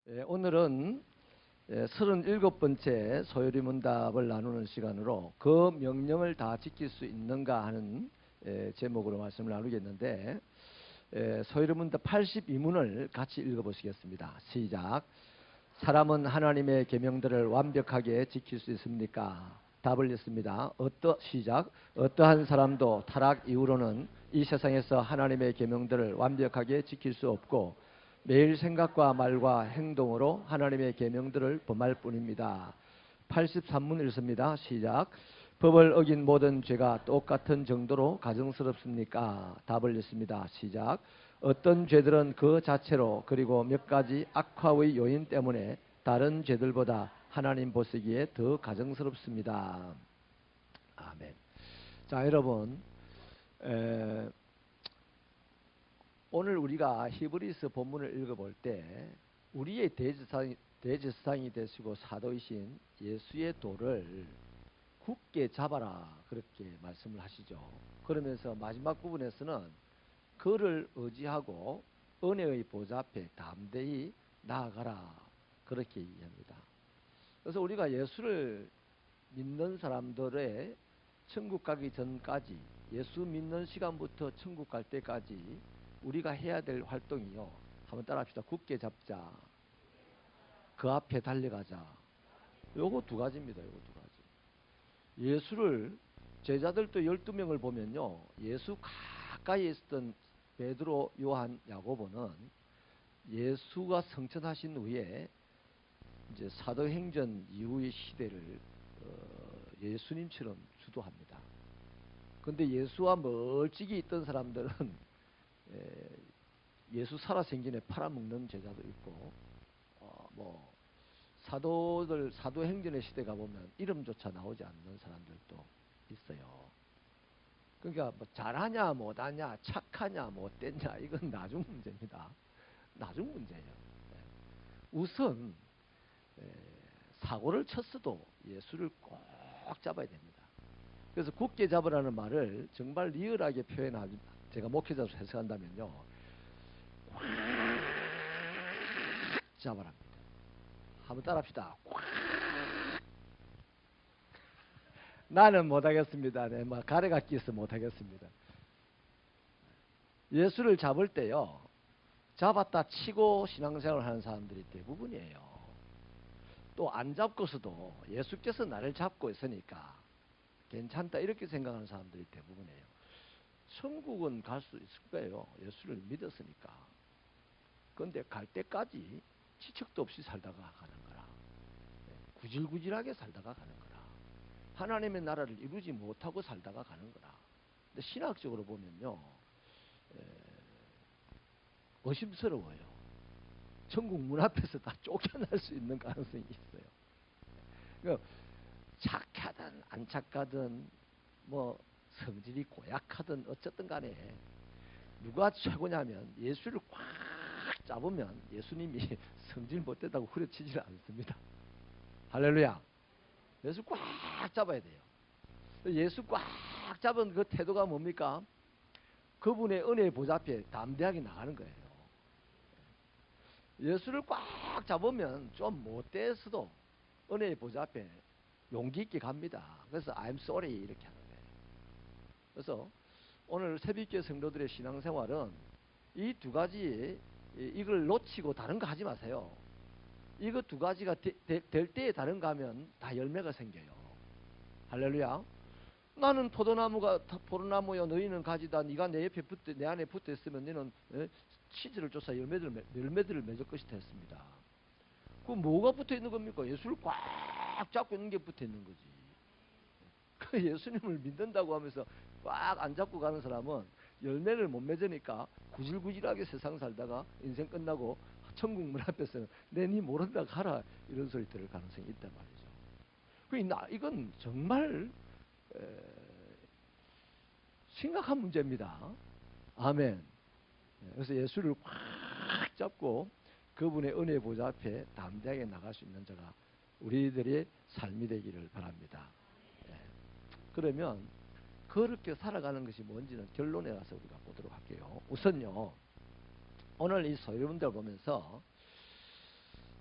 오늘은 37번째 소요리 문답을 나누는 시간으로 그 명령을 다 지킬 수 있는가 하는 제목으로 말씀을 나누겠는데, 소요리 문답 82문을 같이 읽어보시겠습니다. 시작. 사람은 하나님의 계명들을 완벽하게 지킬 수 있습니까? 답을 읽습니다. 시작. 어떠한 사람도 타락 이후로는 이 세상에서 하나님의 계명들을 완벽하게 지킬 수 없고 매일 생각과 말과 행동으로 하나님의 계명들을 범할 뿐입니다. 83문 읽습니다. 시작. 법을 어긴 모든 죄가 똑같은 정도로 가증스럽습니까? 답을 읽습니다. 시작. 어떤 죄들은 그 자체로 그리고 몇 가지 악화의 요인 때문에 다른 죄들보다 하나님 보시기에 더 가증스럽습니다. 아멘. 자, 여러분, 오늘 우리가 히브리서 본문을 읽어볼 때 우리의 대제사장이 되시고 사도이신 예수의 도를 굳게 잡아라, 그렇게 말씀을 하시죠. 그러면서 마지막 부분에서는 그를 의지하고 은혜의 보좌 앞에 담대히 나아가라, 그렇게 얘기합니다. 그래서 우리가 예수를 믿는 사람들의 천국 가기 전까지, 예수 믿는 시간부터 천국 갈 때까지 우리가 해야 될 활동이요, 한번 따라합시다. 굳게 잡자, 그 앞에 달려가자. 요거 두 가지입니다. 요거 두 가지. 예수를, 제자들도 12명을 보면요, 예수 가까이 있었던 베드로, 요한, 야고보는 예수가 성천하신 후에 이제 사도행전 이후의 시대를 예수님처럼 주도합니다. 그런데 예수와 멀찍이 있던 사람들은 예수 살아 생전에 팔아먹는 제자도 있고, 사도행전의 시대 가보면 이름조차 나오지 않는 사람들도 있어요. 그러니까 뭐 잘하냐 못하냐, 착하냐 못됐냐, 이건 나중 문제입니다. 나중 문제예요. 우선 사고를 쳤어도 예수를 꼭 잡아야 됩니다. 그래서 굳게 잡으라는 말을 정말 리얼하게 표현하지, 제가 목회자로 해석한다면요, 꽉 잡아랍니다. 한번 따라합시다. 꽉. 나는 못하겠습니다. 네, 가래가 끼어서 못하겠습니다. 예수를 잡을 때요, 잡았다 치고 신앙생활을 하는 사람들이 대부분이에요. 또 안 잡고서도 예수께서 나를 잡고 있으니까 괜찮다, 이렇게 생각하는 사람들이 대부분이에요. 천국은 갈 수 있을 거예요. 예수를 믿었으니까. 그런데 갈 때까지 지척도 없이 살다가 가는 거라. 구질구질하게 살다가 가는 거라. 하나님의 나라를 이루지 못하고 살다가 가는 거라. 근데 신학적으로 보면요, 의심스러워요. 천국 문 앞에서 다 쫓겨날 수 있는 가능성이 있어요. 그러니까 착하든 안 착하든 성질이 고약하든 어쨌든 간에 누가 최고냐면, 예수를 꽉 잡으면 예수님이 성질 못되다고 후려치지를 않습니다. 할렐루야. 예수 꽉 잡아야 돼요. 예수 꽉 잡은 그 태도가 뭡니까? 그분의 은혜의 보좌 앞에 담대하게 나가는 거예요. 예수를 꽉 잡으면 좀 못돼서도 은혜의 보좌 앞에 용기 있게 갑니다. 그래서 I'm sorry, 이렇게 하는 거예요. 그래서 오늘 새벽교회 성도들의 신앙생활은 이 두 가지, 이걸 놓치고 다른 거 하지 마세요. 이거 두 가지가 될 때에 다른 거 하면 다 열매가 생겨요. 할렐루야. 나는 포도나무여, 너희는 가지다. 네가 내 안에 붙어 있으면 너는 치즈를 쫓아 열매들을 맺을 것이다 했습니다. 그 뭐가 붙어 있는 겁니까? 예수를 꽉 잡고 있는 게 붙어 있는 거지. 그 예수님을 믿는다고 하면서 꽉 안 잡고 가는 사람은 열매를 못 맺으니까 구질구질하게 세상 살다가 인생 끝나고 천국 문 앞에서는 니 모른다 가라, 이런 소리 들을 가능성이 있단 말이죠. 이건 정말 심각한 문제입니다. 아멘. 그래서 예수를 꽉 잡고 그분의 은혜 보좌 앞에 담대하게 나갈 수 있는 자가 우리들의 삶이 되기를 바랍니다. 그러면 그렇게 살아가는 것이 뭔지는 결론에 가서 우리가 보도록 할게요. 우선요, 오늘 이 소요문답을 보면서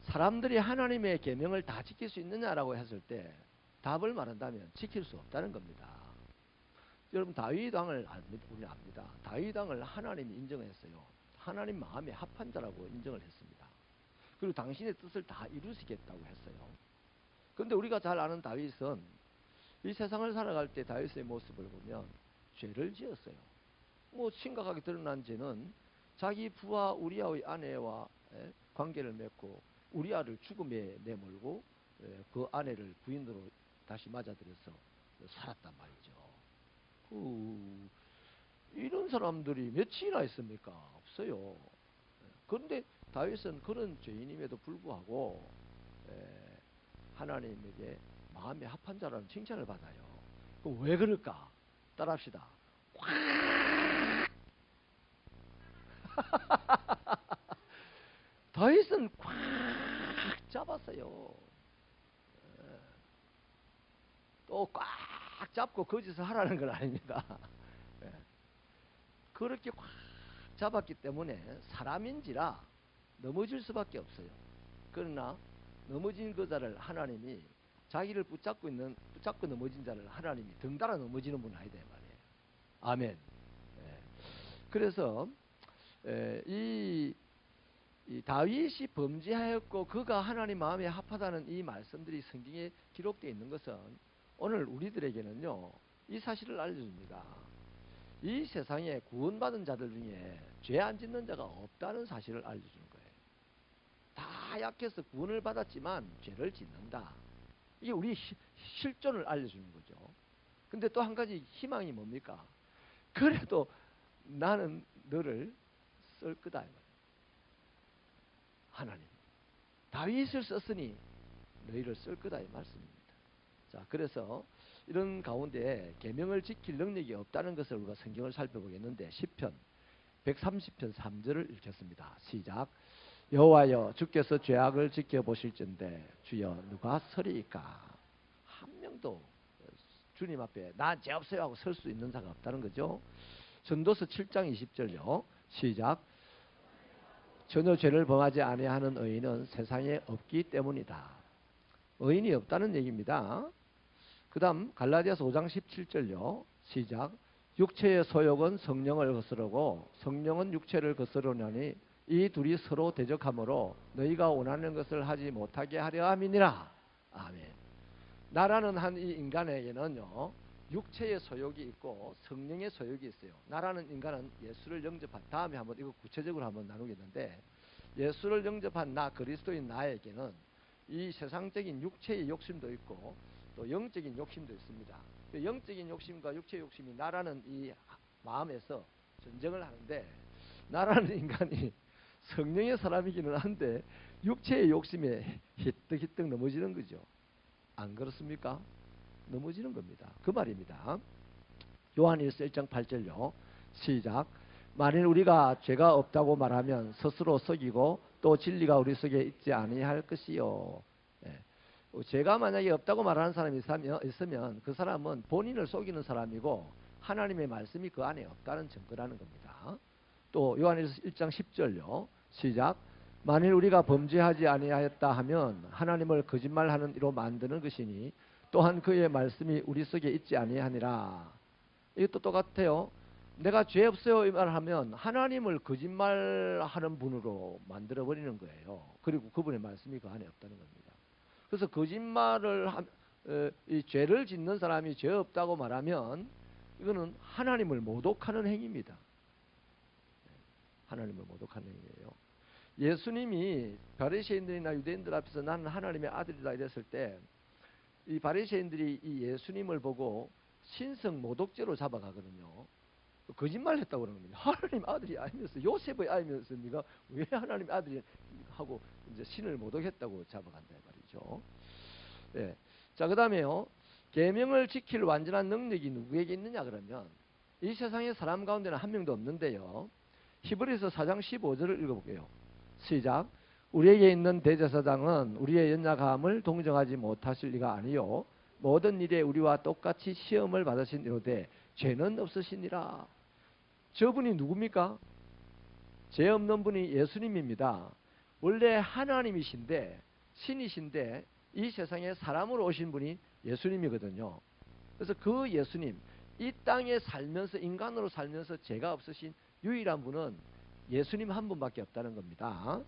사람들이 하나님의 계명을 다 지킬 수 있느냐라고 했을 때 답을 말한다면 지킬 수 없다는 겁니다. 여러분 다윗 왕을 우리는 압니다. 다윗 왕을 하나님이 인정했어요. 하나님 마음에 합한 자라고 인정을 했습니다. 그리고 당신의 뜻을 다 이루시겠다고 했어요. 그런데 우리가 잘 아는 다윗은 이 세상을 살아갈 때 다윗의 모습을 보면 죄를 지었어요. 뭐 심각하게 드러난 죄는 자기 부하 우리아의 아내와 관계를 맺고 우리아를 죽음에 내몰고 그 아내를 부인으로 다시 맞아들여서 살았단 말이죠. 이런 사람들이 몇이나 있습니까? 없어요. 그런데 다윗은 그런 죄인임에도 불구하고 하나님에게 마음에 합한 자라는 칭찬을 받아요. 그럼 왜 그럴까? 따라합시다. 다윗은 꽉 잡았어요. 또 꽉 잡고 거짓을 하라는 건 아닙니다. 그렇게 꽉 잡았기 때문에 사람인지라 넘어질 수밖에 없어요. 그러나 넘어진 그 자를 하나님이 자기를 붙잡고 넘어진 자를 하나님이 덩달아 넘어지는 분 아니다 말이에요. 아멘. 그래서 이 다윗이 범죄하였고 그가 하나님 마음에 합하다는 이 말씀들이 성경에 기록되어 있는 것은 오늘 우리들에게는요 이 사실을 알려줍니다. 이 세상에 구원받은 자들 중에 죄 안 짓는 자가 없다는 사실을 알려주는 거예요. 다 약해서 구원을 받았지만 죄를 짓는다. 이게 우리 실존을 알려주는 거죠. 근데 또 한 가지 희망이 뭡니까? 그래도 나는 너를 쓸 거다. 하나님 다윗을 썼으니 너희를 쓸 거다 이 말씀입니다. 자, 그래서 이런 가운데 계명을 지킬 능력이 없다는 것을 우리가 성경을 살펴보겠는데 시편 130편 3절을 읽겠습니다. 시작. 여호와여 주께서 죄악을 지켜보실진대 주여 누가 서리이까. 한 명도 주님 앞에 난 죄 없어요 하고 설 수 있는 자가 없다는 거죠. 전도서 7장 20절요. 시작. 전혀 죄를 범하지 아니하는 의인은 세상에 없기 때문이다. 의인이 없다는 얘기입니다. 그 다음 갈라디아서 5장 17절요. 시작. 육체의 소욕은 성령을 거스르고 성령은 육체를 거스르냐니 이 둘이 서로 대적하므로 너희가 원하는 것을 하지 못하게 하려 함이니라. 아멘. 나라는 한 이 인간에게는요 육체의 소욕이 있고 성령의 소욕이 있어요. 나라는 인간은 예수를 영접한 다음에 한번 이거 구체적으로 한번 나누겠는데 예수를 영접한 나 그리스도인 나에게는 이 세상적인 육체의 욕심도 있고 또 영적인 욕심도 있습니다. 영적인 욕심과 육체의 욕심이 나라는 이 마음에서 전쟁을 하는데 나라는 인간이 성령의 사람이기는 한데 육체의 욕심에 히뜩히뜩 넘어지는 거죠. 안 그렇습니까? 넘어지는 겁니다. 그 말입니다. 요한일서 1장 8절요. 시작. 만일 우리가 죄가 없다고 말하면 스스로 속이고 또 진리가 우리 속에 있지 아니할 것이요. 죄가 만약에 없다고 말하는 사람이 있으면 그 사람은 본인을 속이는 사람이고 하나님의 말씀이 그 안에 없다는 증거라는 겁니다. 또 요한일서 1장 10절요. 시작. 만일 우리가 범죄하지 아니하였다 하면 하나님을 거짓말하는 이로 만드는 것이니 또한 그의 말씀이 우리 속에 있지 아니하니라. 이것도 똑같아요. 내가 죄 없어요 이 말을 하면 하나님을 거짓말하는 분으로 만들어버리는 거예요. 그리고 그분의 말씀이 그 안에 없다는 겁니다. 그래서 거짓말을 이 죄를 짓는 사람이 죄 없다고 말하면 이거는 하나님을 모독하는 행위입니다. 하나님을 모독하는 행위예요. 예수님이 바리새인들이나 유대인들 앞에서 나는 하나님의 아들이다 이랬을 때 이 바리새인들이 이 예수님을 보고 신성 모독죄로 잡아가거든요. 거짓말 했다고 그러는 겁니다. 하나님 아들이 아니면서 요셉의 아이면서 네가 왜 하나님 아들이 하고 이제 신을 모독했다고 잡아간다 말이죠. 네. 자, 그다음에요. 계명을 지킬 완전한 능력이 누구에게 있느냐 그러면 이 세상의 사람 가운데는 한 명도 없는데요. 히브리서 4장 15절을 읽어볼게요. 시작. 우리에게 있는 대제사장은 우리의 연약함을 동정하지 못하실 리가 아니요 모든 일에 우리와 똑같이 시험을 받으신 이로되 죄는 없으시니라. 저분이 누굽니까? 죄 없는 분이 예수님입니다. 원래 하나님이신데 신이신데 이 세상에 사람으로 오신 분이 예수님이거든요. 그래서 그 예수님, 이 땅에 살면서 인간으로 살면서 죄가 없으신 유일한 분은 예수님 한 분밖에 없다는 겁니다.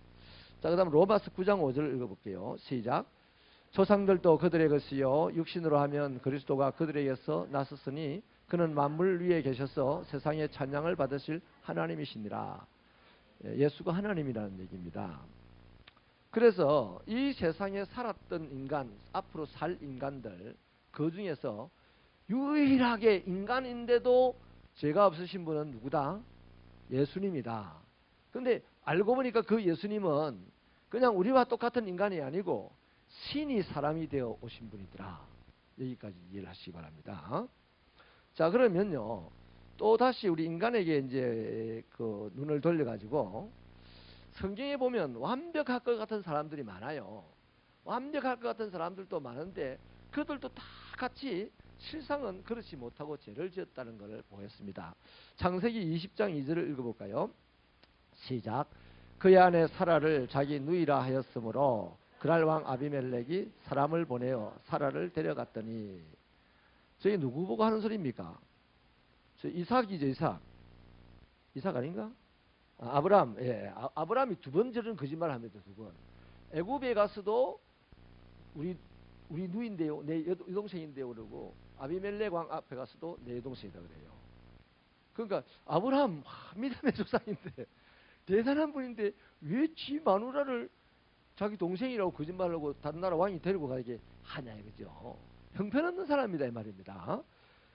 자, 그 다음 로마서 9장 5절 읽어볼게요. 시작. 조상들도 그들의 것이요 육신으로 하면 그리스도가 그들에게서 나섰으니 그는 만물 위에 계셔서 세상의 찬양을 받으실 하나님이시니라. 예수가 하나님이라는 얘기입니다. 그래서 이 세상에 살았던 인간, 앞으로 살 인간들 그 중에서 유일하게 인간인데도 죄가 없으신 분은 누구다? 예수님이다. 근데 알고 보니까 그 예수님은 그냥 우리와 똑같은 인간이 아니고 신이 사람이 되어 오신 분이더라. 여기까지 이해를 하시기 바랍니다. 자, 그러면요. 또 다시 우리 인간에게 이제 그 눈을 돌려가지고 성경에 보면 완벽할 것 같은 사람들이 많아요. 완벽할 것 같은 사람들도 많은데 그들도 다 같이 실상은 그렇지 못하고 죄를 지었다는 것을 보였습니다. 창세기 20장 2절을 읽어볼까요? 시작. 그의 아내 사라를 자기 누이라 하였으므로 그날 왕 아비멜렉이 사람을 보내어 사라를 데려갔더니, 저희 누구 보고 하는 소리입니까? 저 이삭이죠. 이삭 아닌가? 아브람. 예, 아브람이 두 번 저런 거짓말을 합니다. 두 번. 애굽에 가서도 우리 누인데요, 내 여동생인데요 그러고, 아비멜렉 왕 앞에 가서도 내 여동생이다 그래요. 그러니까 아브람 믿음의 조상인데 대단한 분인데 왜 지 마누라를 자기 동생이라고 거짓말하고 다른 나라 왕이 데리고 가게 하냐 이거죠. 형편없는 사람이다 이 말입니다.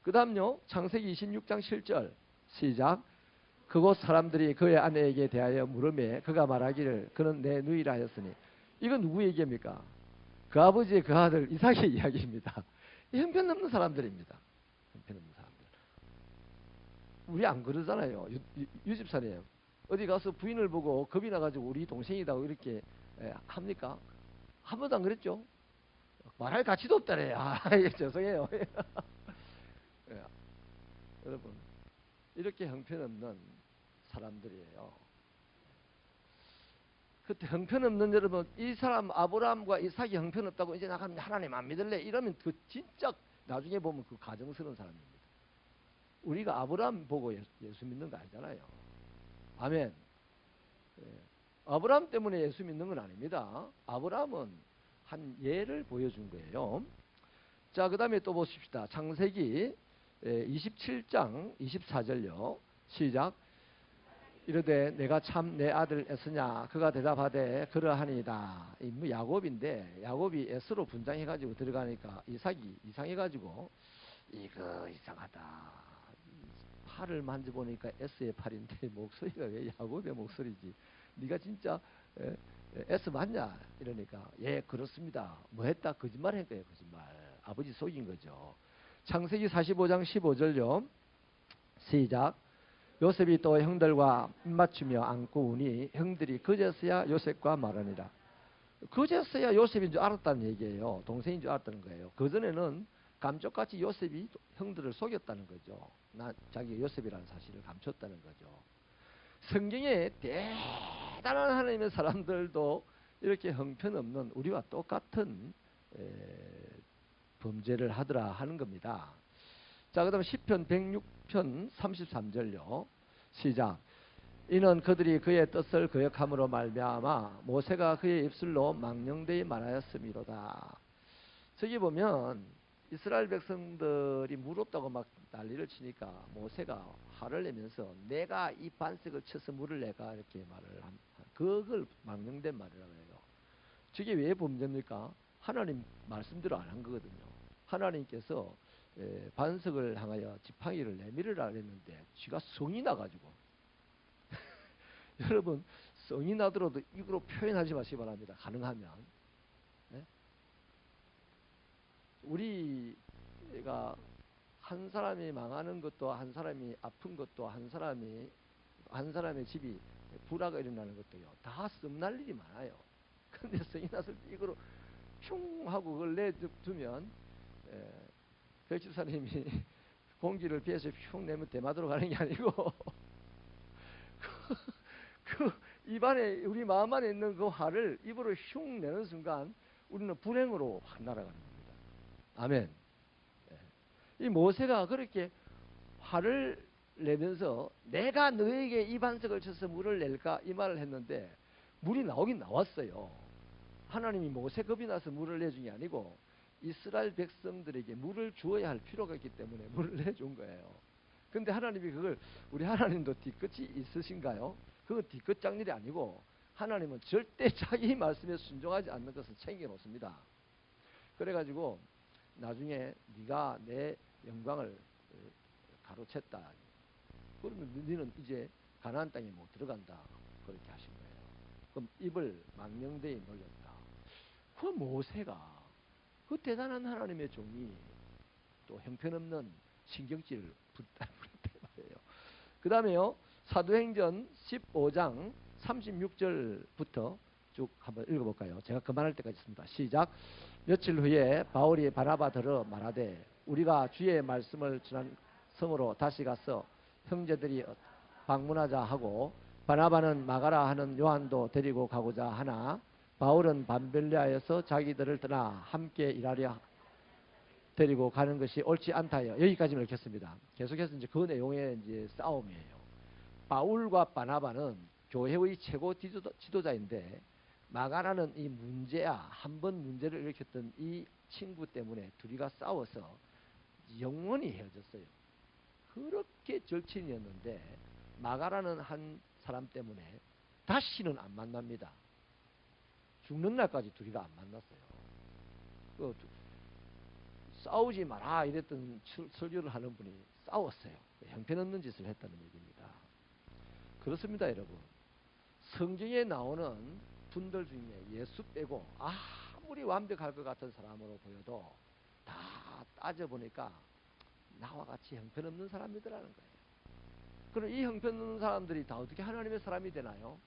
그 다음요, 창세기 26장 7절 시작. 그곳 사람들이 그의 아내에게 대하여 물으매 그가 말하기를 그는 내 누이라 하였으니, 이건 누구 얘기입니까? 그 아버지의 그 아들 이삭의 이야기입니다. 형편없는 사람들입니다. 형편없는 사람들. 우리 안 그러잖아요. 유집사님 어디 가서 부인을 보고 겁이 나가지고 우리 동생이다 이렇게 합니까? 한 번도 안 그랬죠? 말할 가치도 없다래. 죄송해요. 예, 여러분 이렇게 형편없는 사람들이에요. 그때 형편없는, 여러분 이 사람 아브라함과 이삭이 형편없다고 이제 나 하나님 안 믿을래 이러면 그 진짜 나중에 보면 그 가정스러운 사람입니다. 우리가 아브라함 보고 예수 믿는 거 아니잖아요. 아멘. 아브라함 때문에 예수 믿는 건 아닙니다. 아브라함은 한 예를 보여준 거예요. 자, 그 다음에 또 보십시다. 창세기 27장 24절요. 시작. 이르되 내가 참 내 아들 에서냐? 그가 대답하되 그러하니이다. 뭐 야곱인데 야곱이 에스로 분장해가지고 들어가니까 이삭이 이상해가지고 이거 이상하다. 팔을 만져보니까 에스의 팔인데 목소리가 왜 야곱의 목소리지? 네가 진짜 에스 맞냐? 이러니까 예 그렇습니다. 뭐 했다? 거짓말 한 거예요. 거짓말. 아버지 속인 거죠. 창세기 45장 15절요. 시작. 요셉이 또 형들과 입맞추며 안고 우니 형들이 그제서야 요셉과 말하니라. 그제서야 요셉인 줄 알았다는 얘기예요. 동생인 줄 알았다는 거예요. 그전에는 감쪽같이 요셉이 형들을 속였다는 거죠. 자기가 요셉이라는 사실을 감췄다는 거죠. 성경에 대단한 하나님의 사람들도 이렇게 형편없는 우리와 똑같은 범죄를 하더라 하는 겁니다. 자, 그 다음에 시편 106편 33절요. 시작. 이는 그들이 그의 뜻을 거역함으로 말미암아 모세가 그의 입술로 망령되이 말하였음이로다. 저기 보면 이스라엘 백성들이 물었다고 막 난리를 치니까 모세가 화를 내면서 내가 이 반석을 쳐서 물을 내가 이렇게 말을 그걸 망령된 말이라고 해요. 저게 왜 범죄입니까? 하나님 말씀대로 안 한 거거든요. 하나님께서 반석을 향하여 지팡이를 내밀으라 했는데 쥐가 성이 나가지고 여러분 성이 나더라도 입으로 표현하지 마시기 바랍니다. 가능하면. 네? 우리가 한 사람이 망하는 것도 한 사람이 아픈 것도 한 사람의 집이 불화가 일어나는 것도요. 다 썸날 일이 많아요. 근데 성이 났을 때 이거로 흉 하고 그걸 내두면 백집사님이 공기를 피해서 흉 내면 대마도로 가는 게 아니고 그 입안에 우리 마음 안에 있는 그 화를 입으로 흉 내는 순간 우리는 불행으로 확 날아가는 겁니다. 아멘. 이 모세가 그렇게 화를 내면서 내가 너에게 이 반석을 쳐서 물을 낼까 이 말을 했는데 물이 나오긴 나왔어요. 하나님이 모세 겁이 나서 물을 내준 게 아니고 이스라엘 백성들에게 물을 주어야 할 필요가 있기 때문에 물을 내준 거예요. 근데 하나님이 그걸, 우리 하나님도 뒤끝이 있으신가요? 그건 뒤끝 장일이 아니고 하나님은 절대 자기 말씀에 순종하지 않는 것을 챙겨놓습니다. 그래가지고 나중에 네가 내 영광을 가로챘다. 그러면 너는 이제 가나안 땅에 못 들어간다. 그렇게 하신 거예요. 그럼 입을 망령되이 놀렸다. 그 모세가 그 대단한 하나님의 종이 또 형편없는 신경질을 부렸단 말이에요. 그 다음에요, 사도행전 15장 36절부터 쭉 한번 읽어볼까요? 제가 그만할 때까지 있습니다. 시작. 며칠 후에 바울이 바나바더러 말하되 우리가 주의 말씀을 전한 성으로 다시 가서 형제들이 방문하자 하고, 바나바는 마가라 하는 요한도 데리고 가고자 하나 바울은 밤벨리아에서 자기들을 떠나 함께 일하려 데리고 가는 것이 옳지 않다요. 여기까지만 읽겠습니다. 계속해서 이제 그 내용의 이제 싸움이에요. 바울과 바나바는 교회의 최고 지도자인데 마가라는 이 문제야, 한 번 문제를 일으켰던 이 친구 때문에 둘이가 싸워서 영원히 헤어졌어요. 그렇게 절친이었는데 마가라는 한 사람 때문에 다시는 안 만납니다. 죽는 날까지 둘이가 안 만났어요. 싸우지 마라 이랬던 설교를 하는 분이 싸웠어요. 형편없는 짓을 했다는 얘기입니다. 그렇습니다, 여러분. 성경에 나오는 분들 중에 예수 빼고 아무리 완벽할 것 같은 사람으로 보여도 다 따져보니까 나와 같이 형편없는 사람이더라는 거예요. 그럼 이 형편없는 사람들이 다 어떻게 하나님의 사람이 되나요?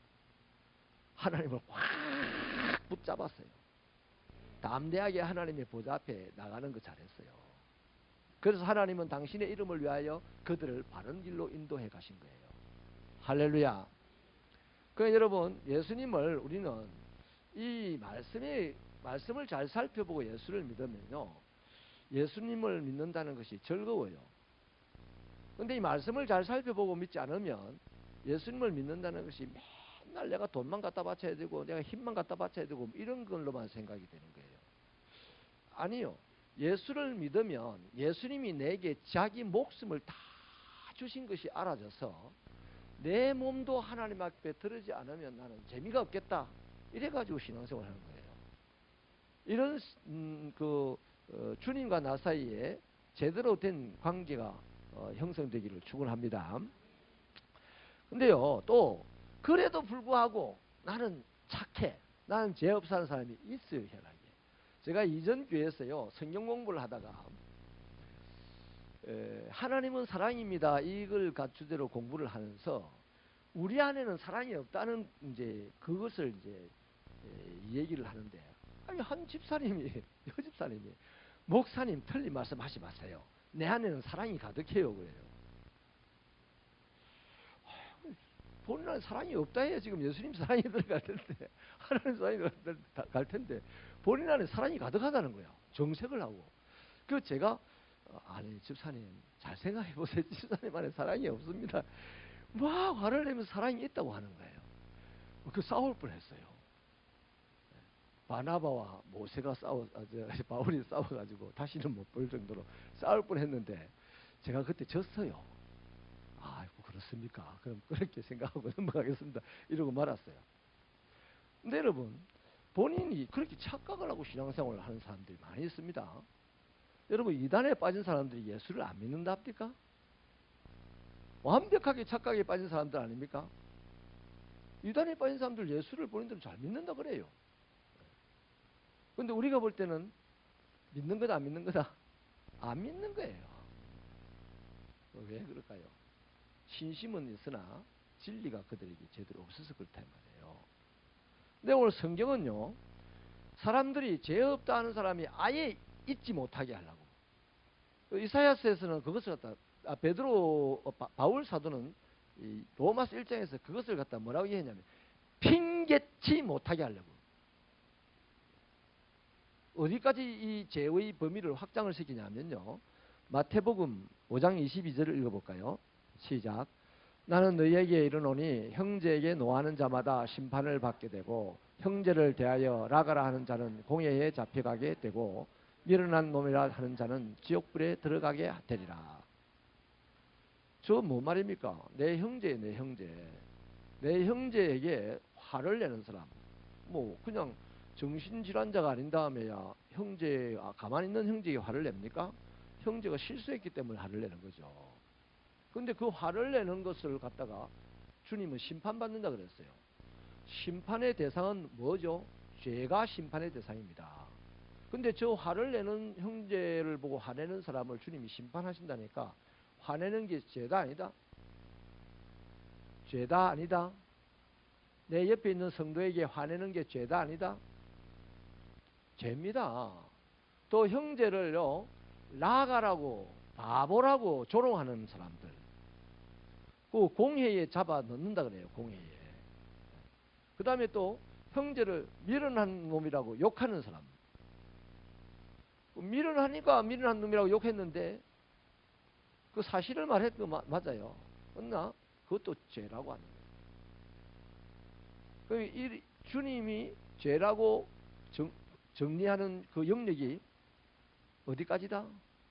하나님을 확 붙잡았어요. 담대하게 하나님의 보좌 앞에 나가는 거 잘했어요. 그래서 하나님은 당신의 이름을 위하여 그들을 바른 길로 인도해 가신 거예요. 할렐루야. 그러니까 여러분, 예수님을 우리는 이 말씀을 잘 살펴보고 예수를 믿으면요, 예수님을 믿는다는 것이 즐거워요. 근데 이 말씀을 잘 살펴보고 믿지 않으면 예수님을 믿는다는 것이 맨날 내가 돈만 갖다 바쳐야 되고 내가 힘만 갖다 바쳐야 되고 이런 걸로만 생각이 되는 거예요. 아니요. 예수를 믿으면 예수님이 내게 자기 목숨을 다 주신 것이 알아져서 내 몸도 하나님 앞에 들어지 않으면 나는 재미가 없겠다. 이래가지고 신앙생활을 하는 거예요. 이런 주님과 나 사이에 제대로 된 관계가 형성되기를 축원합니다. 근데요, 또 그래도 불구하고 나는 착해, 나는 죄 없어 하는 사람이 있어요, 현황에. 제가 이전 교회에서요, 성경 공부를 하다가 하나님은 사랑입니다, 이걸 주제로 공부를 하면서 우리 안에는 사랑이 없다는 이제 그것을 이제 얘기를 하는데, 아니 한 집사님이 여집사님이 목사님 틀린 말씀하지 마세요. 내 안에는 사랑이 가득해요, 그래요. 본인 안에 사랑이 없다 해야 지금 예수님 사랑이 들어갈 텐데, 하나님 사랑이 들어갈 텐데 본인 안에 사랑이 가득하다는 거예요. 정색을 하고. 그 제가 아니 집사님 잘 생각해 보세요. 집사님 안에 사랑이 없습니다. 막 화를 내면서 사랑이 있다고 하는 거예요. 그 싸울 뻔했어요. 바나바와 모세가 바울이 싸워가지고 다시는 못 볼 정도로 싸울 뻔했는데 제가 그때 졌어요. 아이고 그렇습니까? 그럼 그렇게 생각하고 넘어가겠습니다. 이러고 말았어요. 근데 여러분, 본인이 그렇게 착각을 하고 신앙생활을 하는 사람들이 많이 있습니다. 여러분, 이단에 빠진 사람들이 예수를 안 믿는답니까? 완벽하게 착각에 빠진 사람들 아닙니까? 이단에 빠진 사람들 예수를 본인들은 잘 믿는다 그래요. 근데 우리가 볼 때는 믿는 거다 안 믿는 거다? 안 믿는 거예요. 왜 그럴까요? 신심은 있으나 진리가 그들에게 제대로 없어서 그렇다 말이에요. 근데 오늘 성경은요, 사람들이 죄 없다 하는 사람이 아예 잊지 못하게 하려고. 이사야서에서는 그것을 갖다 바울 사도는 이 로마서 1장에서 그것을 갖다 뭐라고 했냐면 핑계치 못하게 하려고. 어디까지 이 죄의 범위를 확장을 시키냐면요. 마태복음 5장 22절을 읽어볼까요? 시작. 나는 너희에게 이르노니 형제에게 노하는 자마다 심판을 받게 되고 형제를 대하여 라가라 하는 자는 공회에 잡혀가게 되고 미련한 놈이라 하는 자는 지옥불에 들어가게 되리라. 저 뭐 말입니까? 내 형제, 내 형제. 내 형제에게 화를 내는 사람. 뭐 그냥 정신질환자가 아닌 다음에야 형제가 가만히 있는 형제에게 화를 냅니까? 형제가 실수했기 때문에 화를 내는 거죠. 근데 그 화를 내는 것을 갖다가 주님은 심판받는다 그랬어요. 심판의 대상은 뭐죠? 죄가 심판의 대상입니다. 근데 저 화를 내는 형제를 보고 화내는 사람을 주님이 심판하신다니까 화내는 게 죄다 아니다? 죄다 아니다? 내 옆에 있는 성도에게 화내는 게 죄다 아니다? 죄입니다. 또 형제를요 나가라고 바보라고 조롱하는 사람들 그 공회에 잡아 넣는다 그래요. 공회에. 그 다음에 또 형제를 미련한 놈이라고 욕하는 사람. 미련하니까 미련한 놈이라고 욕했는데 그 사실을 말했고 맞아요. 그러나 그것도 죄라고 하는 거예요. 이 주님이 죄라고 정리하는 그 영역이 어디까지다?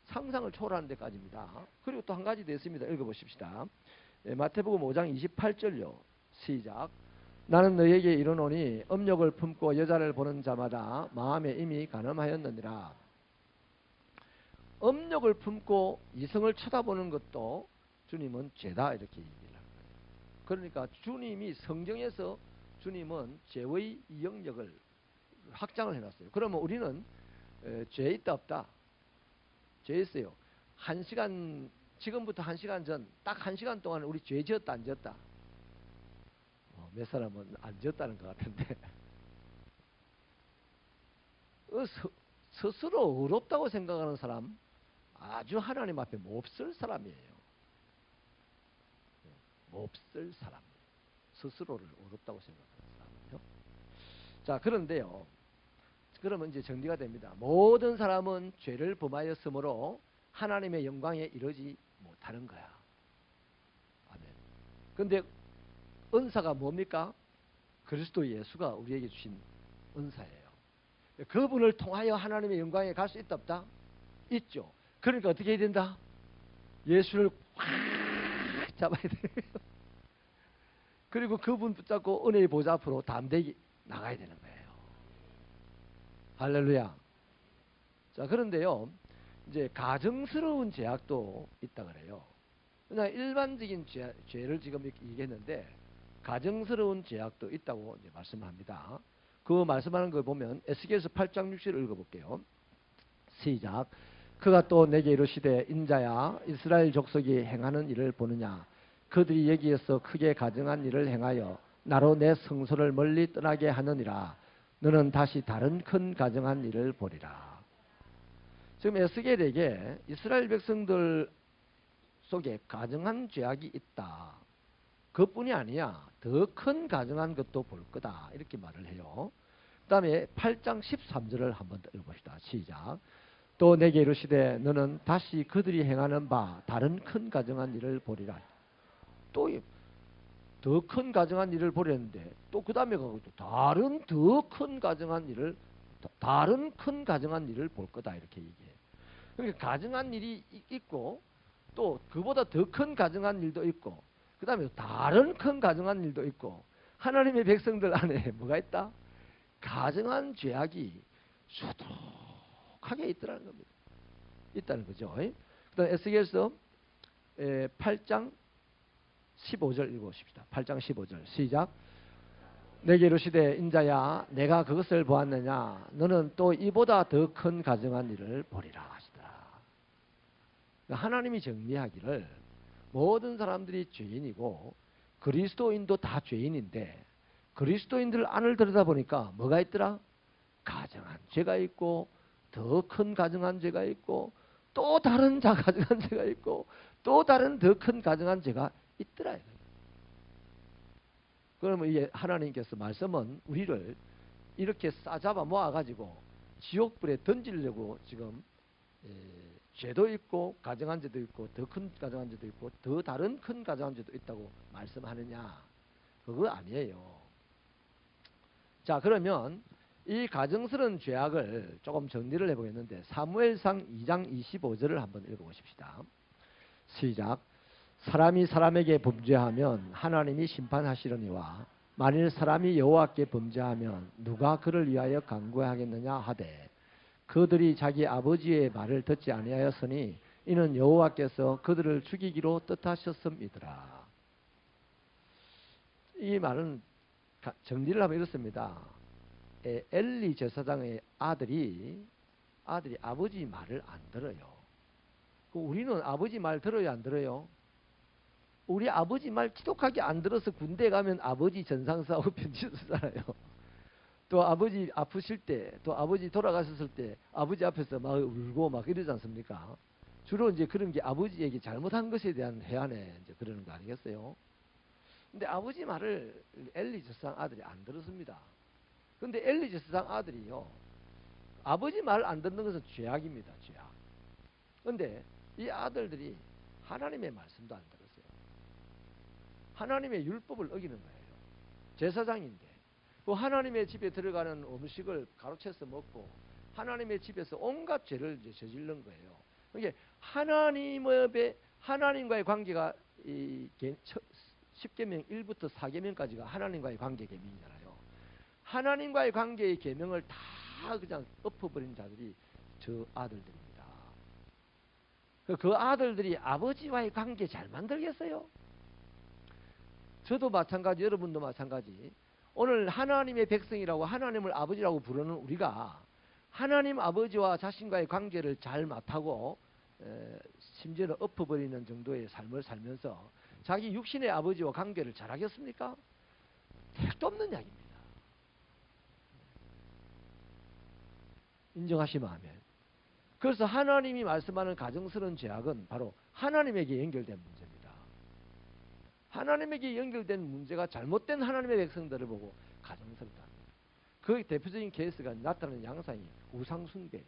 상상을 초월하는 데까지입니다. 그리고 또 한 가지 더 있습니다. 읽어보십시다. 마태복음 5장 28절요. 시작. 나는 너희에게 이르노니 음욕을 품고 여자를 보는 자마다 마음에 이미 간음하였느니라. 음욕을 품고 이성을 쳐다보는 것도 주님은 죄다 이렇게 얘기를 하는 거예요. 그러니까 주님이 성경에서 주님은 죄의 이 영역을 확장을 해놨어요. 그러면 우리는 죄 있다 없다? 죄 있어요. 1시간 지금부터 1시간 전 딱 1시간 동안 우리 죄 지었다 안 지었다? 몇 사람은 안 지었다는 것 같은데 스스로 어렵다고 생각하는 사람 아주 하나님 앞에 몹쓸 사람이에요. 몹쓸 사람. 스스로를 어렵다고 생각하는 사람이요. 자, 그런데요. 그러면 이제 정리가 됩니다. 모든 사람은 죄를 범하였으므로 하나님의 영광에 이르지 못하는 거야. 아멘. 근데 은사가 뭡니까? 그리스도 예수가 우리에게 주신 은사예요. 그분을 통하여 하나님의 영광에 갈 수 있다 없다? 있죠. 그러니까 어떻게 해야 된다? 예수를 확 잡아야 돼요. 그리고 그분 붙잡고 은혜의 보좌 앞으로 담대히 나가야 되는 거예요. 할렐루야. 자, 그런데요, 이제 가정스러운 죄악도 있다 그래요. 그냥 일반적인 죄를 지금 얘기했는데 가정스러운 죄악도 있다고 이제 말씀합니다. 그 말씀하는 걸 보면 에스겔서 8장 6절을 읽어볼게요. 시작. 그가 또 내게 이르시되 인자야 이스라엘 족속이 행하는 일을 보느냐 그들이 여기에서 크게 가증한 일을 행하여 나로 내 성소를 멀리 떠나게 하느니라. 너는 다시 다른 큰 가증한 일을 보리라. 지금 에스겔에게 이스라엘 백성들 속에 가증한 죄악이 있다. 그뿐이 아니야. 더 큰 가증한 것도 볼 거다. 이렇게 말을 해요. 그 다음에 8장 13절을 한번 더 읽어봅시다. 시작. 또 내게 이르시되 너는 다시 그들이 행하는 바 다른 큰 가증한 일을 보리라. 또 더 큰 가증한 일을 보려는데 또 그 다음에 가고 또 다른 더 큰 가증한 일을 다른 큰 가증한 일을 볼 거다 이렇게 얘기해요. 그러니까 가증한 일이 있고 또 그보다 더 큰 가증한 일도 있고 그 다음에 다른 큰 가증한 일도 있고 하나님의 백성들 안에 뭐가 있다? 가증한 죄악이 수두룩하게 있다는 겁니다. 있다는 거죠. 그 다음 에스겔서 8장 15절 읽어보십시다. 8장 15절 시작. 내게 이르시되 인자야 내가 그것을 보았느냐 너는 또 이보다 더 큰 가증한 일을 보리라 하시더라. 하나님이 정리하기를 모든 사람들이 죄인이고 그리스도인도 다 죄인인데 그리스도인들 안을 들여다보니까 뭐가 있더라? 가증한 죄가 있고 더 큰 가증한 죄가 있고 또 다른 가증한 죄가 있고 또 다른 더 큰 가증한 죄가 있더라. 그러면 이게 하나님께서 말씀은 우리를 이렇게 싸잡아 모아가지고 지옥불에 던지려고 지금 죄도 있고 가정한 죄도 있고 더 큰 가정한 죄도 있고 더 다른 큰 가정한 죄도 있다고 말씀하느냐? 그거 아니에요. 자, 그러면 이 가정스러운 죄악을 조금 정리를 해보겠는데 사무엘상 2장 25절을 한번 읽어보십시다. 시작. 사람이 사람에게 범죄하면 하나님이 심판하시려니와 만일 사람이 여호와께 범죄하면 누가 그를 위하여 간구하겠느냐 하되 그들이 자기 아버지의 말을 듣지 아니하였으니 이는 여호와께서 그들을 죽이기로 뜻하셨음이더라. 이 말은 정리를 하면 이렇습니다. 엘리 제사장의 아들이 아버지 말을 안 들어요. 우리는 아버지 말 들어요, 안 들어요? 우리 아버지 말 지독하게 안 들어서 군대 가면 아버지 전상 싸우고 편지 쓰잖아요. 또 아버지 아프실 때, 또 아버지 돌아가셨을 때 아버지 앞에서 막 울고 막 이러지 않습니까? 주로 이제 그런 게 아버지에게 잘못한 것에 대한 회한에 이제 그러는 거 아니겠어요? 근데 아버지 말을 엘리 제사장 아들이 안 들었습니다. 근데 엘리 제사장 아들이요, 아버지 말 안 듣는 것은 죄악입니다. 죄악. 근데 이 아들들이 하나님의 말씀도 안 들었어요. 하나님의 율법을 어기는 거예요. 제사장인데 그 하나님의 집에 들어가는 음식을 가로채서 먹고 하나님의 집에서 온갖 죄를 이제 저지른 거예요. 그러니까 하나님과의 관계가 이 10계명 1부터 4계명까지가 하나님과의 관계 계명이잖아요. 하나님과의 관계의 계명을 다 그냥 엎어버린 자들이 저 아들들입니다. 그 아들들이 아버지와의 관계 잘 만들겠어요? 저도 마찬가지, 여러분도 마찬가지. 오늘 하나님의 백성이라고 하나님을 아버지라고 부르는 우리가 하나님 아버지와 자신과의 관계를 잘 못하고 심지어는 엎어버리는 정도의 삶을 살면서 자기 육신의 아버지와 관계를 잘하겠습니까? 택도 없는 이야기입니다. 인정하시면 아멘. 그래서 하나님이 말씀하는 가정스러운 죄악은 바로 하나님에게 연결된 문제입니다. 하나님에게 연결된 문제가 잘못된 하나님의 백성들을 보고 가정스럽다. 그 대표적인 케이스가 나타나는 양상이 우상숭배.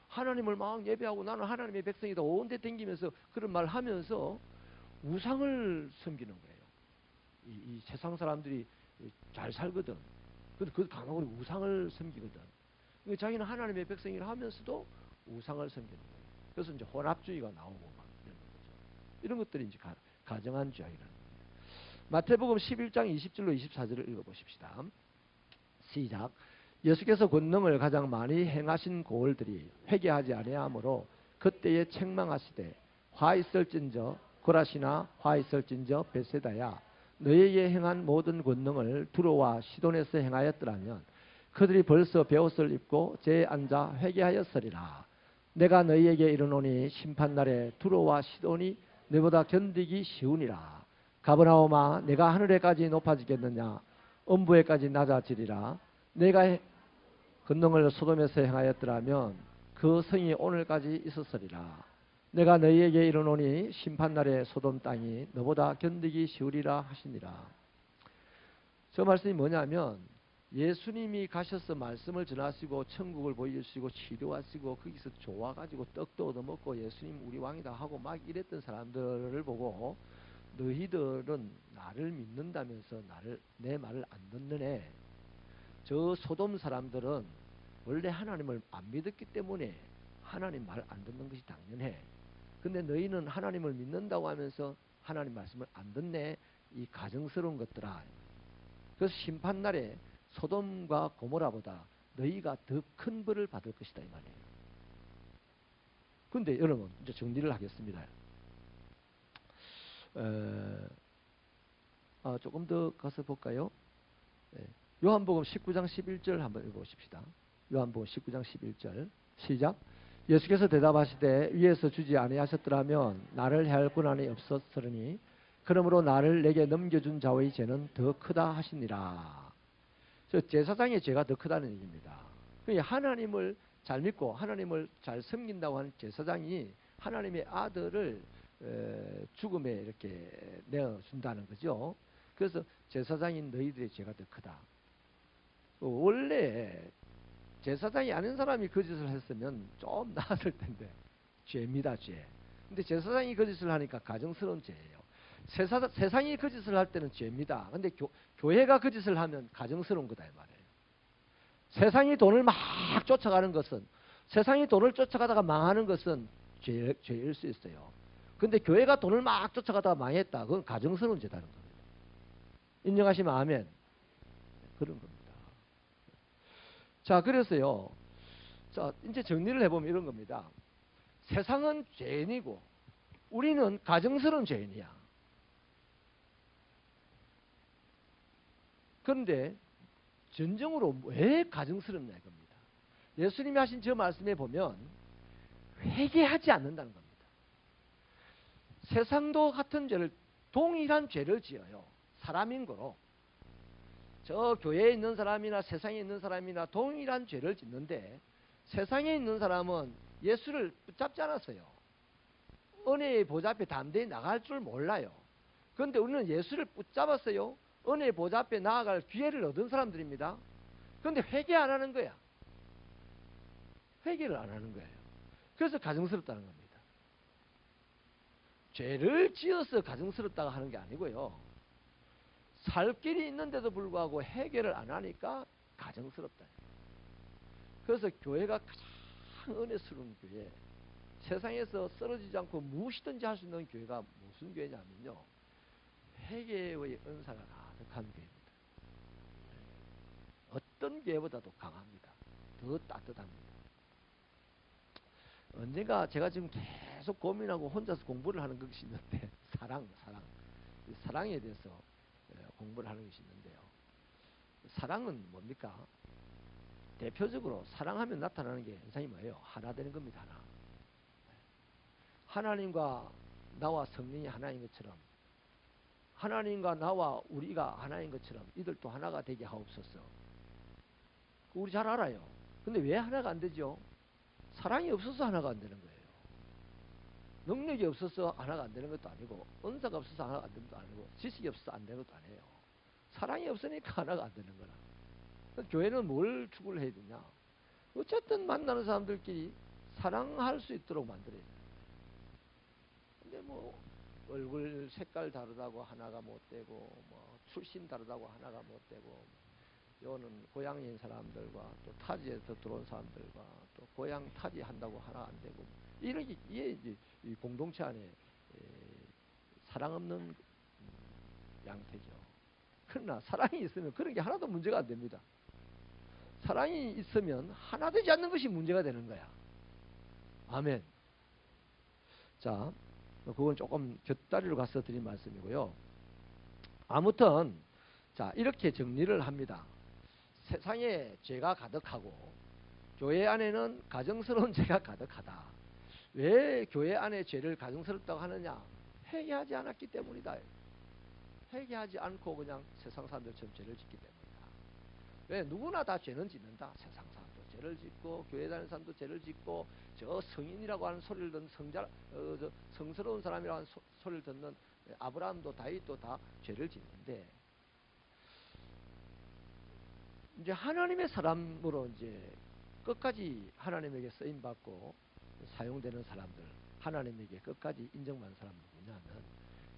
하나님을 막 예배하고 나는 하나님의 백성이다 온데 댕기면서 그런 말 하면서 우상을 섬기는 거예요. 이 세상 사람들이 잘 살거든. 근데 그 강하고 우상을 섬기거든. 자기는 하나님의 백성이라 하면서도 우상을 섬기는 거예요. 그래서 이제 혼합주의가 나오고 막 이런 거죠. 이런 것들이 이제 가정한 죄악이라는 거예요. 마태복음 11장 20절로 24절을 읽어보십시다. 시작. 예수께서 권능을 가장 많이 행하신 고을들이 회개하지 아니하므로 그때에 책망하시되 화 있을진저 고라시나 화 있을진저 벳세다야 너에게 행한 모든 권능을 두로와 시돈에서 행하였더라면 그들이 벌써 베옷을 입고 제에 앉아 회개하였으리라. 내가 너희에게 이르노니 심판날에 두로와 시돈이 너보다 견디기 쉬우니라. 가버나움아 내가 하늘에까지 높아지겠느냐 음부에까지 낮아지리라. 내가 권능을 소돔에서 행하였더라면 그 성이 오늘까지 있었으리라. 내가 너희에게 이르노니 심판날에 소돔 땅이 너보다 견디기 쉬우리라 하시니라. 저 말씀이 뭐냐면 예수님이 가셔서 말씀을 전하시고 천국을 보여주시고 치료하시고 거기서 좋아가지고 떡도 얻어먹고 예수님 우리 왕이다 하고 막 이랬던 사람들을 보고 너희들은 나를 믿는다면서 내 말을 안 듣느네. 저 소돔 사람들은 원래 하나님을 안 믿었기 때문에 하나님 말 안 듣는 것이 당연해. 근데 너희는 하나님을 믿는다고 하면서 하나님 말씀을 안 듣네. 이 가정스러운 것들아. 그래서 심판날에 소돔과 고모라보다 너희가 더 큰 벌을 받을 것이다 이 말이에요. 근데 여러분 이제 정리를 하겠습니다. 조금 더 가서 볼까요? 요한복음 19장 11절 한번 읽어보십시다. 요한복음 19장 11절 시작. 예수께서 대답하시되 위에서 주지 아니하셨더라면 나를 해할 권한이 없었으니 그러므로 나를 내게 넘겨준 자의 죄는 더 크다 하시니라. 제사장의 죄가 더 크다는 얘기입니다. 하나님을 잘 믿고 하나님을 잘 섬긴다고 하는 제사장이 하나님의 아들을 죽음에 이렇게 내어준다는 거죠. 그래서 제사장인 너희들의 죄가 더 크다. 원래 제사장이 아닌 사람이 거짓을 했으면 좀 나았을 텐데 죄입니다, 죄. 근데 제사장이 거짓을 하니까 가정스러운 죄예요. 세상이 거짓을 할 때는 죄입니다. 근데 교회가 거짓을 하면 가정스러운 거다 이 말이에요. 세상이 돈을 막 쫓아가는 것은, 세상이 돈을 쫓아가다가 망하는 것은 죄일 수 있어요. 근데 교회가 돈을 막 쫓아가다가 망했다. 그건 가정스러운 죄다는 겁니다. 인정하시면 아멘. 그런 겁니다. 자, 그래서요. 자, 이제 정리를 해보면 이런 겁니다. 세상은 죄인이고 우리는 가정스러운 죄인이야. 그런데 진정으로 왜 가정스럽냐 이겁니다. 예수님이 하신 저 말씀에 보면 회개하지 않는다는 겁니다. 세상도 같은 죄를, 동일한 죄를 지어요. 사람인 거로. 저 교회에 있는 사람이나 세상에 있는 사람이나 동일한 죄를 짓는데 세상에 있는 사람은 예수를 붙잡지 않았어요. 은혜의 보좌 앞에 담대히 나갈 줄 몰라요. 그런데 우리는 예수를 붙잡았어요. 은혜의 보좌 앞에 나아갈 기회를 얻은 사람들입니다. 그런데 회개 안 하는 거야. 회개를 안 하는 거예요. 그래서 가증스럽다는 겁니다. 죄를 지어서 가증스럽다고 하는 게 아니고요. 살 길이 있는데도 불구하고 해결을 안 하니까 가증스럽다. 그래서 교회가 가장 은혜스러운 교회, 세상에서 쓰러지지 않고 무엇이든지 할 수 있는 교회가 무슨 교회냐면요, 회개의 은사가 가득한 교회입니다. 어떤 교회보다도 강합니다. 더 따뜻합니다. 언젠가 제가 지금 계속 고민하고 혼자서 공부를 하는 것이 있는데 사랑에 대해서 공부를 하는 것이 있는데요. 사랑은 뭡니까? 대표적으로 사랑하면 나타나는 게 현상이 뭐예요? 하나 되는 겁니다. 하나. 하나님과 나와 성령이 하나인 것처럼, 하나님과 나와 우리가 하나인 것처럼 이들도 하나가 되게 하옵소서. 우리 잘 알아요. 근데 왜 하나가 안 되죠? 사랑이 없어서 하나가 안 되는 거예요. 능력이 없어서 하나가 안 되는 것도 아니고, 은사가 없어서 하나가 안 되는 것도 아니고, 지식이 없어서 안 되는 것도 아니에요. 사랑이 없으니까 하나가 안 되는 거라. 교회는 뭘 추구를 해야 되냐? 어쨌든 만나는 사람들끼리 사랑할 수 있도록 만들어야 돼요. 근데 뭐 얼굴 색깔 다르다고 하나가 못 되고, 뭐 출신 다르다고 하나가 못 되고, 요는 고향인 사람들과 또 타지에서 들어온 사람들과 또 고향 타지 한다고 하나 안 되고, 이게 이제 이 공동체 안에 사랑 없는 양태죠. 그러나 사랑이 있으면 그런 게 하나도 문제가 안 됩니다. 사랑이 있으면 하나 되지 않는 것이 문제가 되는 거야. 아멘. 자, 그건 조금 곁다리로 가서 드린 말씀이고요. 아무튼 자, 이렇게 정리를 합니다. 세상에 죄가 가득하고 교회 안에는 가정스러운 죄가 가득하다. 왜 교회 안에 죄를 가정스럽다고 하느냐? 회개하지 않았기 때문이다. 회개하지 않고 그냥 세상 사람들처럼 죄를 짓기 때문이다. 왜? 누구나 다 죄는 짓는다. 세상 사람도 죄를 짓고 교회 다니는 사람도 죄를 짓고, 저 성인이라고 하는 소리를 듣는 성스러운 사람이라고 하는 소리를 듣는 아브라함도 다윗도 다 죄를 짓는데, 이제 하나님의 사람으로 이제 끝까지 하나님에게 쓰임 받고 사용되는 사람들, 하나님에게 끝까지 인정받는 사람은 누구냐면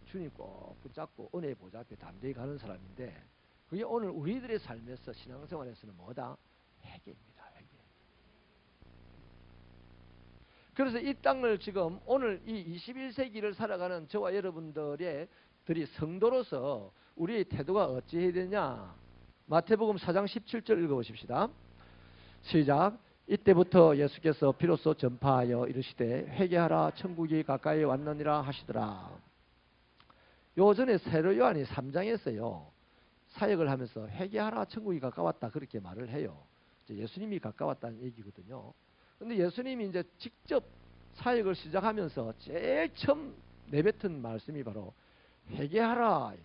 주님 꼭 붙잡고 은혜의 보좌 앞에 담대히 가는 사람인데, 그게 오늘 우리들의 삶에서 신앙생활에서는 뭐다? 회개입니다. 회개. 그래서 이 땅을 지금 오늘 이 21세기를 살아가는 저와 여러분들이 성도로서 우리의 태도가 어찌해야 되냐? 마태복음 4장 17절 읽어보십시다. 시작. 이때부터 예수께서 비로소 전파하여 이르시되 회개하라 천국이 가까이 왔느니라 하시더라. 요전에 세로 요한이 3장에서요 사역을 하면서 회개하라 천국이 가까웠다 그렇게 말을 해요. 예수님이 가까웠다는 얘기거든요. 근데 예수님이 이제 직접 사역을 시작하면서 제일 처음 내뱉은 말씀이 바로 회개하라.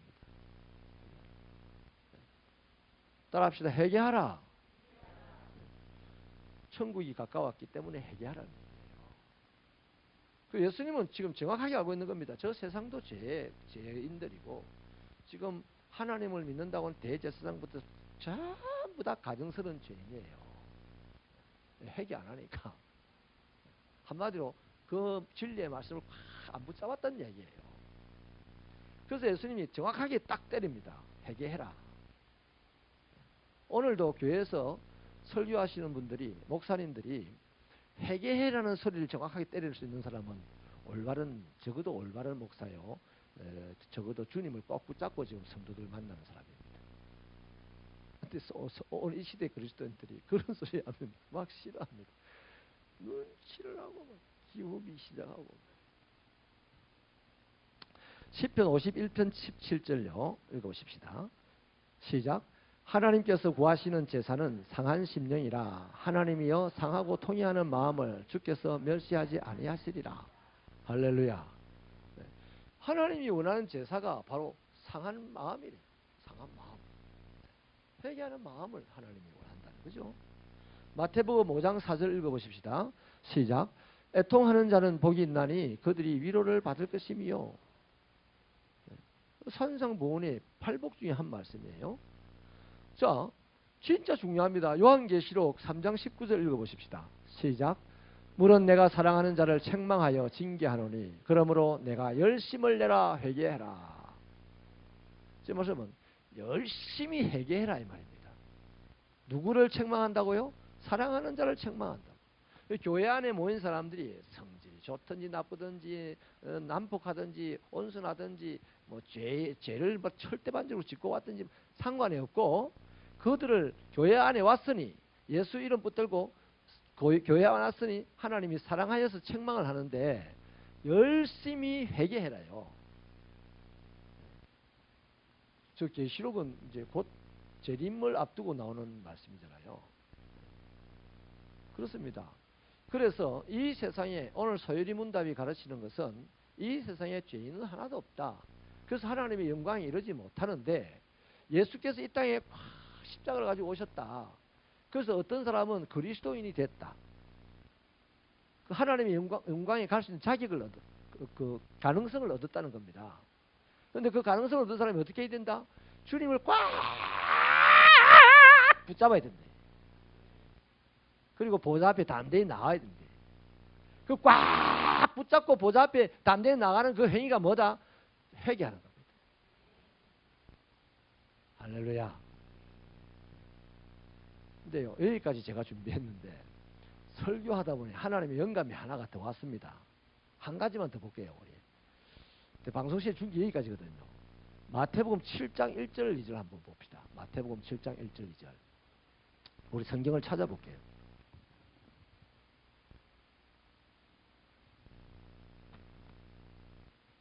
따라합시다. 회개하라. 천국이 가까웠기 때문에 회개하라는 얘기예요. 그 예수님은 지금 정확하게 알고 있는 겁니다. 저 세상도 죄인들이고 지금 하나님을 믿는다고는 대제사장부터 전부 다 가증스러운 죄인이에요. 회개 안 하니까. 한마디로 그 진리의 말씀을 안 붙잡았다는 얘기예요. 그래서 예수님이 정확하게 딱 때립니다. 회개해라. 오늘도 교회에서 설교하시는 분들이, 목사님들이 회개해라는 소리를 정확하게 때릴 수 있는 사람은 적어도 올바른 목사요. 적어도 주님을 꼭 붙잡고 지금 성도들 만나는 사람입니다. 근데 오늘 이 시대 그리스도인들이 그런 소리 하면 막 싫어합니다. 눈치를 하고 막 기우기 시작하고. 시편 51편 17절요. 읽어보십시다. 시작. 하나님께서 구하시는 제사는 상한 심령이라. 하나님이여 상하고 통회하는 마음을 주께서 멸시하지 아니하시리라. 할렐루야. 네. 하나님이 원하는 제사가 바로 상한 마음이래요. 상한 마음. 회개하는 마음을 하나님이 원한다는 거죠. 마태복음 5장 4절 읽어보십시다. 시작. 애통하는 자는 복이 있나니 그들이 위로를 받을 것이며. 산상보훈의 팔복 중에 한 말씀이에요. 자, 진짜 중요합니다. 요한계시록 3장 19절 읽어보십시다. 시작. 물은 내가 사랑하는 자를 책망하여 징계하노니 그러므로 내가 열심을 내라 회개해라. 제 말씀은 열심히 회개해라 이 말입니다. 누구를 책망한다고요? 사랑하는 자를 책망한다. 교회 안에 모인 사람들이 성질이 좋든지 나쁘든지 난폭하든지 온순하든지 뭐 죄를 뭐 철대반적으로 짓고 왔든지 상관이 없고, 그들을 교회 안에 왔으니 예수 이름 붙들고 교회 안에 왔으니 하나님이 사랑하여서 책망을 하는데 열심히 회개해라요. 저 계시록은 이제 곧 재림을 앞두고 나오는 말씀이잖아요. 그렇습니다. 그래서 이 세상에 오늘 소요리 문답이 가르치는 것은 이 세상에 죄인은 하나도 없다. 그래서 하나님의 영광이 이루지 못하는데 예수께서 이 땅에 십자가를 가지고 오셨다. 그래서 어떤 사람은 그리스도인이 됐다. 그 하나님의 영광에 갈 수 있는 자격을 그 가능성을 얻었다는 겁니다. 그런데 그 가능성을 얻은 사람이 어떻게 해야 된다? 주님을 꽉 붙잡아야 된다. 그리고 보좌 앞에 담대히 나와야 된다. 그 꽉 붙잡고 보좌 앞에 담대히 나가는 그 행위가 뭐다? 회개하는 겁니다. 할렐루야. 근데요, 여기까지 제가 준비했는데 설교하다 보니 하나님의 영감이 하나가 더 왔습니다. 한 가지만 더 볼게요. 우리 방송시에 준 게 여기까지거든요. 마태복음 7장 1절 2절 한번 봅시다. 마태복음 7장 1절 2절. 우리 성경을 찾아볼게요.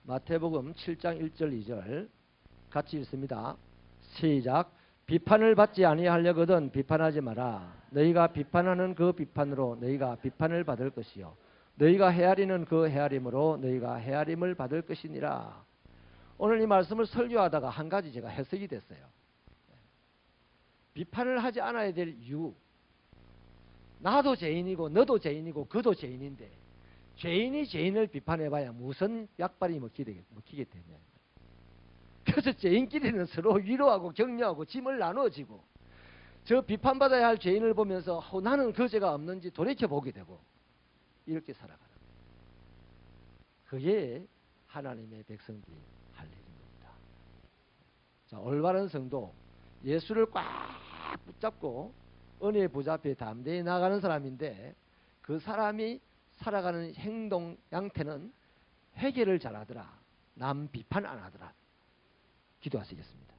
마태복음 7장 1절 2절 같이 읽습니다. 시작. 비판을 받지 아니하려거든 비판하지 마라. 너희가 비판하는 그 비판으로 너희가 비판을 받을 것이요 너희가 헤아리는 그 헤아림으로 너희가 헤아림을 받을 것이니라. 오늘 이 말씀을 설교하다가 한 가지 제가 해석이 됐어요. 비판을 하지 않아야 될 이유. 나도 죄인이고 너도 죄인이고 그도 죄인인데 죄인이 죄인을 비판해봐야 무슨 약발이 먹히겠느냐. 그래서 죄인끼리는 서로 위로하고 격려하고 짐을 나누어지고 저 비판받아야 할 죄인을 보면서 나는 그 죄가 없는지 돌이켜보게 되고 이렇게 살아가는 거예요. 그게 하나님의 백성들이 할 일입니다. 자, 올바른 성도, 예수를 꽉 붙잡고 은혜의 보좌 앞에 담대히 나가는 사람인데 그 사람이 살아가는 행동 양태는 회개를 잘하더라, 남 비판 안 하더라. 기도하시겠습니다.